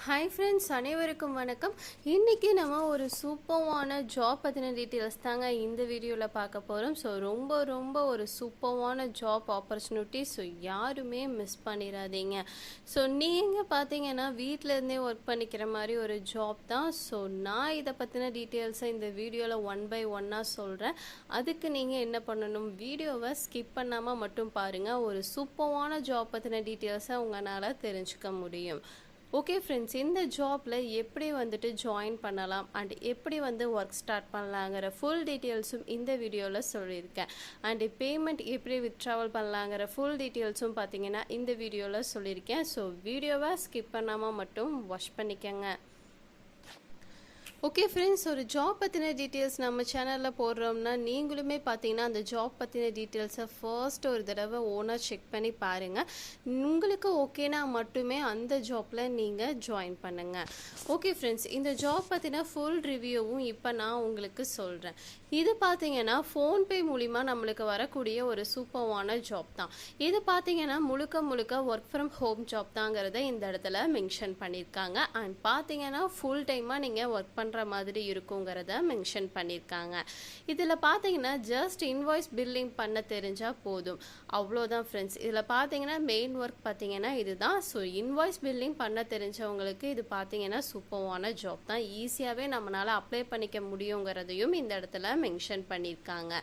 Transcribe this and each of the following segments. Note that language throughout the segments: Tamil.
ஹாய் ஃப்ரெண்ட்ஸ், அனைவருக்கும் வணக்கம். இன்றைக்கி நம்ம ஒரு சூப்பர்வான ஜாப் பற்றின டீட்டெயில்ஸ் தாங்க இந்த வீடியோவில் பார்க்க போகிறோம். ஸோ ரொம்ப ஒரு சூப்பர்வான ஜாப் ஆப்பர்ச்சுனிட்டி. ஸோ யாருமே மிஸ் பண்ணிடாதீங்க. ஸோ நீங்கள் பார்த்தீங்கன்னா வீட்டிலேருந்தே ஒர்க் பண்ணிக்கிற மாதிரி ஒரு ஜாப் தான். ஸோ நான் இதை பற்றின டீட்டெயில்ஸை இந்த வீடியோவில் ஒன் பை ஒன்னாக சொல்கிறேன். அதுக்கு நீங்கள் என்ன பண்ணணும், வீடியோவை ஸ்கிப் பண்ணாமல் மட்டும் பாருங்கள். ஒரு சூப்பர்வான ஜாப் பற்றின டீட்டெயில்ஸை உங்களால் தெரிஞ்சுக்க முடியும். ஓகே ஃப்ரெண்ட்ஸ், இந்த ஜாப்பில் எப்படி வந்துட்டு ஜாயின் பண்ணலாம் அண்ட் எப்படி ஒர்க் ஸ்டார்ட் பண்ணலாங்கிற ஃபுல் டீட்டெயில்ஸும் இந்த வீடியோவில் சொல்லியிருக்கேன். அண்டு பேமெண்ட் எப்படி வித்ட்ராவல் பண்ணலாங்கிற ஃபுல் டீட்டெயில்ஸும் பார்த்தீங்கன்னா இந்த வீடியோவில் சொல்லியிருக்கேன். ஸோ வீடியோவை ஸ்கிப் பண்ணாமல் மட்டும் வாட்ச் பண்ணிக்கோங்க. ஓகே ஃப்ரெண்ட்ஸ், ஒரு ஜாப் பற்றின டீட்டெயில்ஸ் நம்ம சேனலில் போடுறோம்னா நீங்களுமே பார்த்தீங்கன்னா அந்த ஜாப் பற்றின டீட்டெயில்ஸை ஃபர்ஸ்ட் ஒரு தடவை ஓனாக செக் பண்ணி பாருங்கள். உங்களுக்கு ஓகேனா மட்டுமே அந்த ஜாப்பில் நீங்கள் ஜாயின் பண்ணுங்கள். ஓகே ஃப்ரெண்ட்ஸ், இந்த ஜாப் பற்றின ஃபுல் ரிவ்யூவும் இப்போ நான் உங்களுக்கு சொல்கிறேன். இது பார்த்தீங்கன்னா ஃபோன்பே மூலிமா நம்மளுக்கு வரக்கூடிய ஒரு சூப்பர்வான ஜாப் தான். இது பார்த்தீங்கன்னா முழுக்க ஒர்க் ஃப்ரம் ஹோம் ஜாப் தாங்கிறத இந்த இடத்துல மென்ஷன் பண்ணியிருக்காங்க. அண்ட் பார்த்தீங்கன்னா ஃபுல் டைமாக நீங்கள் ஒர்க் பண்ணுற மாதிரி இருக்குங்கிறத மென்ஷன் பண்ணியிருக்காங்க. இதில் பார்த்தீங்கன்னா ஜஸ்ட் இன்வாய்ஸ் பில்லிங் பண்ண தெரிஞ்சால் போதும், அவ்வளோதான் ஃப்ரெண்ட்ஸ். இதில் பார்த்தீங்கன்னா மெயின் ஒர்க் பார்த்தீங்கன்னா இதுதான். ஸோ இன்வாய்ஸ் பில்லிங் பண்ண தெரிஞ்சவங்களுக்கு இது பார்த்தீங்கன்னா சூப்பர்வான ஜாப் தான். ஈஸியாகவே நம்மளால் அப்ளை பண்ணிக்க முடியுங்கிறதையும் இந்த இடத்துல மென்ஷன் பண்ணியிருக்காங்க.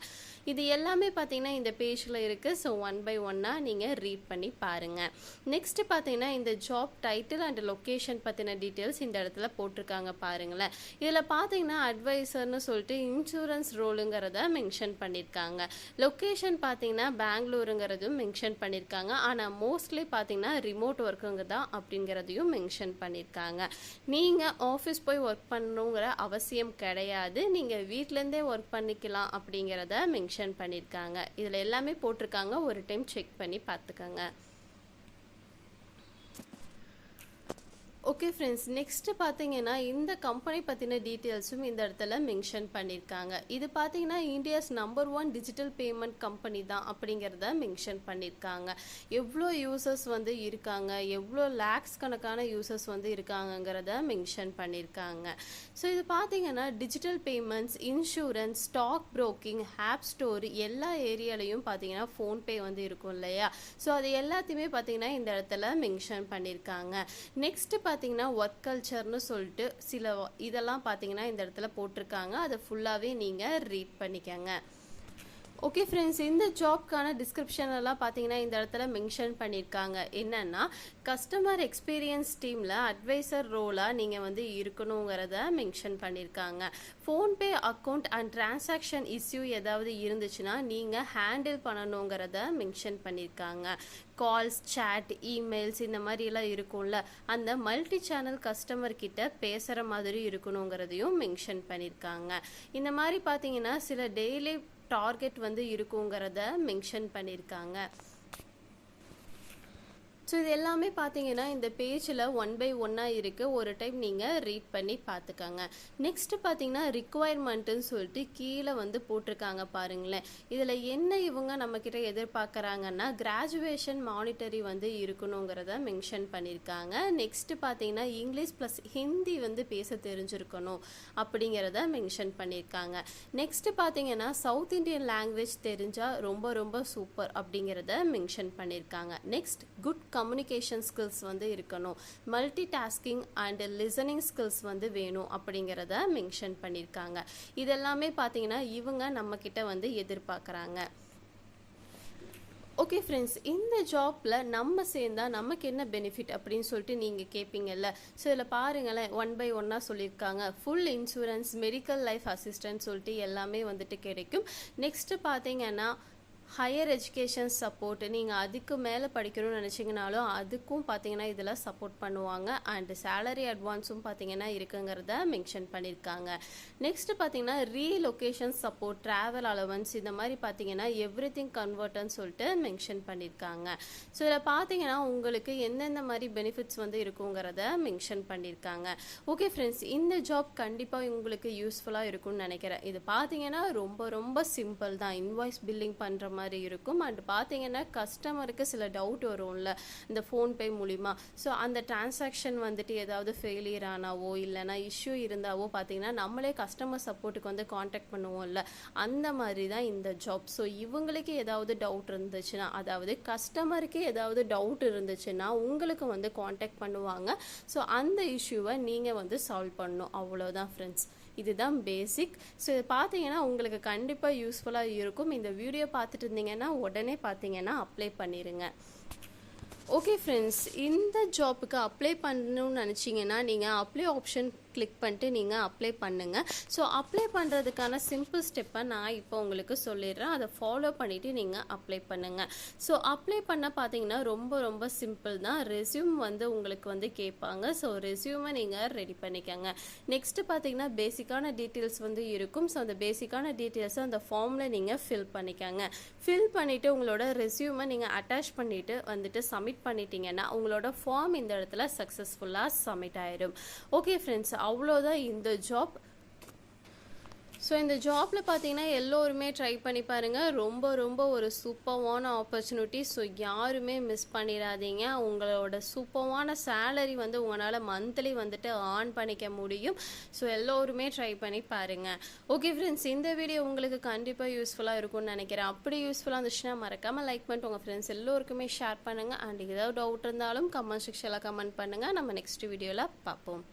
இது எல்லாமே பார்த்தீங்கன்னா இந்த பேஜில் இருக்குது. ஸோ ஒன் பை ஒன்னாக நீங்கள் ரீட் பண்ணி பாருங்கள். நெக்ஸ்ட் பார்த்தீங்கன்னா இந்த ஜாப் டைட்டில் அண்ட் லொக்கேஷன் பற்றின டீட்டெயில்ஸ் இந்த இடத்துல போட்டிருக்காங்க பாருங்களேன். இதில் பார்த்தீங்கன்னா அட்வைசர்னு சொல்லிட்டு இன்சூரன்ஸ் ரோலுங்கிறத மென்ஷன் பண்ணியிருக்காங்க. லொக்கேஷன் பார்த்தீங்கன்னா பெங்களூருங்கிறதும் மென்ஷன் பண்ணியிருக்காங்க. ஆனால் மோஸ்ட்லி பார்த்தீங்கன்னா ரிமோட் ஒர்க்குங்க தான் அப்படிங்கிறதையும் மென்ஷன் பண்ணியிருக்காங்க. நீங்கள் ஆஃபீஸ் போய் ஒர்க் பண்ணணுங்கிற அவசியம் கிடையாது, நீங்கள் வீட்டிலேருந்தே ஒர்க் பண்ணிக்கலாம் அப்படிங்கிறத மென்ஷன் பண்ணியிருக்காங்க. இதில் எல்லாமே போட்டிருக்காங்க, ஒரு டைம் செக் பண்ணி பார்த்துக்கோங்க. ஓகே ஃப்ரெண்ட்ஸ், நெக்ஸ்ட்டு பார்த்தீங்கன்னா இந்த கம்பெனி பற்றின டீட்டெயில்ஸும் இந்த இடத்துல மென்ஷன் பண்ணியிருக்காங்க. இது பார்த்தீங்கன்னா India's number 1 digital payment company தான் அப்படிங்கிறத மென்ஷன் பண்ணியிருக்காங்க. எவ்வளோ யூசர்ஸ் இருக்காங்க, எவ்வளோ லேக்ஸ் கணக்கான யூசர்ஸ் இருக்காங்கங்கிறத மென்ஷன் பண்ணியிருக்காங்க. ஸோ இது பார்த்தீங்கன்னா digital payments, insurance, stock broking, app store எல்லா ஏரியாலையும் பார்த்தீங்கன்னா ஃபோன்பே இருக்கும் இல்லையா. ஸோ அது எல்லாத்தையுமே பார்த்தீங்கன்னா இந்த இடத்துல மென்ஷன் பண்ணியிருக்காங்க. நெக்ஸ்ட்டு பார்த்தீங்கன்னா ஒர்க் கல்ச்சர்னு சொல்லிட்டு சில இதெல்லாம் பார்த்தீங்கன்னா இந்த இடத்துல போட்டிருக்காங்க. அதை ஃபுல்லாகவே நீங்கள் ரீட் பண்ணிக்கங்க. ஓகே ஃப்ரெண்ட்ஸ், இந்த ஜாப்க்கான டிஸ்கிரிப்ஷனெல்லாம் பார்த்தீங்கன்னா இந்த இடத்துல மென்ஷன் பண்ணியிருக்காங்க. என்னென்னா கஸ்டமர் எக்ஸ்பீரியன்ஸ் டீமில் அட்வைசர் ரோலாக நீங்கள் இருக்கணுங்கிறத மென்ஷன் பண்ணியிருக்காங்க. PhonePe account and transaction issue ஏதாவது இருந்துச்சுன்னா நீங்கள் ஹேண்டில் பண்ணணுங்கிறத மென்ஷன் பண்ணியிருக்காங்க. கால்ஸ், சேட், இமெயில்ஸ் இந்த மாதிரிலாம் இருக்கும்ல, அந்த மல்டி சேனல் கஸ்டமர் கிட்ட பேசுகிற மாதிரி இருக்கணுங்கிறதையும் மென்ஷன் பண்ணியிருக்காங்க. இந்த மாதிரி பார்த்தீங்கன்னா சில டெய்லி டார்கெட் இருக்குங்கிறத மென்ஷன் பண்ணியிருக்காங்க. ஸோ இது எல்லாமே பார்த்தீங்கன்னா இந்த பேஜில் ஒன் பை ஒன்னாக இருக்குது, ஒரு டைம் நீங்கள் ரீட் பண்ணி பார்த்துக்கோங்க. நெக்ஸ்ட்டு பார்த்தீங்கன்னா ரிக்குவயர்மெண்ட்டுன்னு சொல்லிட்டு கீழே போட்டிருக்காங்க பாருங்களேன். இதில் என்ன இவங்க நம்மக்கிட்ட எதிர்பார்க்குறாங்கன்னா கிராஜுவேஷன் மானிட்டரி இருக்கணுங்கிறத மென்ஷன் பண்ணியிருக்காங்க. நெக்ஸ்ட்டு பார்த்தீங்கன்னா இங்கிலீஷ் ப்ளஸ் ஹிந்தி பேச தெரிஞ்சிருக்கணும் அப்படிங்கிறத மென்ஷன் பண்ணியிருக்காங்க. நெக்ஸ்ட்டு பார்த்தீங்கன்னா சவுத் இண்டியன் லாங்குவேஜ் தெரிஞ்சால் ரொம்ப சூப்பர் அப்படிங்கிறத மென்ஷன் பண்ணியிருக்காங்க. நெக்ஸ்ட் குட் கம்யூனிகேஷன் ஸ்கில்ஸ் இருக்கணும், multi tasking and listening skills வேணும் அப்படிங்கிறத மென்ஷன் பண்ணியிருக்காங்க. இதெல்லாமே பார்த்தீங்கன்னா இவங்க நம்மக்கிட்ட எதிர்பார்க்குறாங்க. ஓகே ஃப்ரெண்ட்ஸ், இந்த ஜாப்பில் நம்ம சேர்ந்தால் நமக்கு என்ன பெனிஃபிட் அப்படின்னு சொல்லிட்டு நீங்கள் கேட்பீங்கல்ல. ஸோ இதில் பாருங்களேன், ஒன் பை ஒன்னாக சொல்லியிருக்காங்க. Full insurance, medical life assistant சொல்லிட்டு எல்லாமே கிடைக்கும். நெக்ஸ்ட்டு பார்த்தீங்கன்னா ஹையர் எஜுகேஷன் சப்போர்ட், நீங்கள் அதுக்கு மேலே படிக்கணும்னு நினச்சிங்கனாலும் அதுக்கும் பார்த்தீங்கன்னா இதில் சப்போர்ட் பண்ணுவாங்க. அண்ட் சேலரி அட்வான்ஸும் பார்த்தீங்கன்னா இருக்குங்கிறத மென்ஷன் பண்ணியிருக்காங்க. நெக்ஸ்ட்டு பார்த்தீங்கன்னா ரீலொகேஷன் சப்போர்ட், ட்ராவல் அலவன்ஸ் இந்த மாதிரி பார்த்தீங்கன்னா எவ்ரிதிங் கன்வெர்ட்னு சொல்லிட்டு மென்ஷன் பண்ணியிருக்காங்க. ஸோ இதில் பார்த்தீங்கன்னா உங்களுக்கு எந்தெந்த மாதிரி பெனிஃபிட்ஸ் இருக்குங்கிறத மென்ஷன் பண்ணியிருக்காங்க. ஓகே ஃப்ரெண்ட்ஸ், இந்த ஜாப் கண்டிப்பாக உங்களுக்கு யூஸ்ஃபுல்லாக இருக்கும்னு நினைக்கிறேன். இது பார்த்தீங்கன்னா ரொம்ப சிம்பிள் தான். இன்வாய்ஸ் பில்லிங் பண்ணுற மாதிரி இருக்கும். அண்ட் பார்த்தீங்கன்னா கஸ்டமருக்கு சில டவுட் வரும்ல இந்த ஃபோன்பே மூலிமா. ஸோ அந்த டிரான்சாக்ஷன் வந்துட்டு ஏதாவது ஃபெயிலியர் ஆனாவோ இல்லைனா இஷ்யூ இருந்தாவோ பார்த்தீங்கன்னா நம்மளே கஸ்டமர் சப்போர்ட்டுக்கு வந்து காண்டாக்ட் பண்ணுவோம்ல, அந்த மாதிரி தான் இந்த ஜாப். ஸோ இவங்களுக்கு ஏதாவது டவுட் இருந்துச்சுன்னா, அதாவது கஸ்டமருக்கு ஏதாவது டவுட் இருந்துச்சுன்னா உங்களுக்கு வந்து காண்டாக்ட் பண்ணுவாங்க. ஸோ அந்த இஷ்யூவை நீங்கள் வந்து சால்வ் பண்ணணும், அவ்வளோதான் ஃப்ரெண்ட்ஸ். இதுதான் பேசிக். ஸோ இது பார்த்தீங்கன்னா உங்களுக்கு கண்டிப்பாக யூஸ்ஃபுல்லாக இருக்கும். இந்த வீடியோ பார்த்துட்டு இருந்தீங்கன்னா உடனே பார்த்தீங்கன்னா அப்ளை பண்ணிடுங்க. ஓகே ஃப்ரெண்ட்ஸ், இந்த ஜாப்புக்கு அப்ளை பண்ணணும்னு நினச்சிங்கன்னா நீங்கள் அப்ளை ஆப்ஷன் கிளிக் பண்ணிட்டு நீங்கள் அப்ளை பண்ணுங்கள். ஸோ அப்ளை பண்ணுறதுக்கான சிம்பிள் ஸ்டெப்பை நான் இப்போ உங்களுக்கு சொல்லிடுறேன். அதை ஃபாலோ பண்ணிவிட்டு நீங்கள் அப்ளை பண்ணுங்கள். ஸோ அப்ளை பண்ண பார்த்தீங்கன்னா ரொம்ப ரொம்ப சிம்பிள் தான். ரெஸ்யூம் வந்து உங்களுக்கு வந்து கேட்பாங்க. ஸோ ரெஸ்யூமை நீங்கள் ரெடி பண்ணிக்கோங்க. நெக்ஸ்ட்டு பார்த்தீங்கன்னா பேசிக்கான டீட்டெயில்ஸ் வந்து இருக்கும். ஸோ அந்த பேசிக்கான டீட்டெயில்ஸை அந்த ஃபார்மில் நீங்கள் ஃபில் பண்ணிக்கோங்க. ஃபில் பண்ணிவிட்டு உங்களோட ரெஸ்யூமை நீங்கள் அட்டாச் பண்ணிவிட்டு வந்துட்டு சப்மிட் பண்ணிட்டீங்கன்னா உங்களோட ஃபார்ம் இந்த இடத்துல சக்ஸஸ்ஃபுல்லாக சப்மிட் ஆகிடும். ஓகே ஃப்ரெண்ட்ஸ், அவ்வளோதான் இந்த ஜாப். ஸோ இந்த ஜாப்பில் பார்த்தீங்கன்னா எல்லோருமே ட்ரை பண்ணி பாருங்கள். ரொம்ப ரொம்ப ஒரு சூப்பர்வான ஆப்பர்ச்சுனிட்டி. ஸோ யாருமே மிஸ் பண்ணிடாதீங்க. உங்களோட சூப்பர்வான சேலரி வந்து உங்களால் மந்த்லி வந்துட்டு ஏர்ன் பண்ணிக்க முடியும். ஸோ எல்லோருமே ட்ரை பண்ணி பாருங்கள். ஓகே ஃப்ரெண்ட்ஸ், இந்த வீடியோ உங்களுக்கு கண்டிப்பாக யூஸ்ஃபுல்லாக இருக்கும்னு நினைக்கிறேன். அப்படி யூஸ்ஃபுல்லாக இருந்துச்சுன்னா மறக்காமல் லைக் பண்ணிட்டு உங்கள் ஃப்ரெண்ட்ஸ் எல்லோருக்குமே ஷேர் பண்ணுங்கள். அண்ட் ஏதாவது டவுட் இருந்தாலும் கமெண்ட் செக்ஷனில் கமெண்ட் பண்ணுங்கள். நம்ம நெக்ஸ்ட் வீடியோவில் பார்ப்போம்.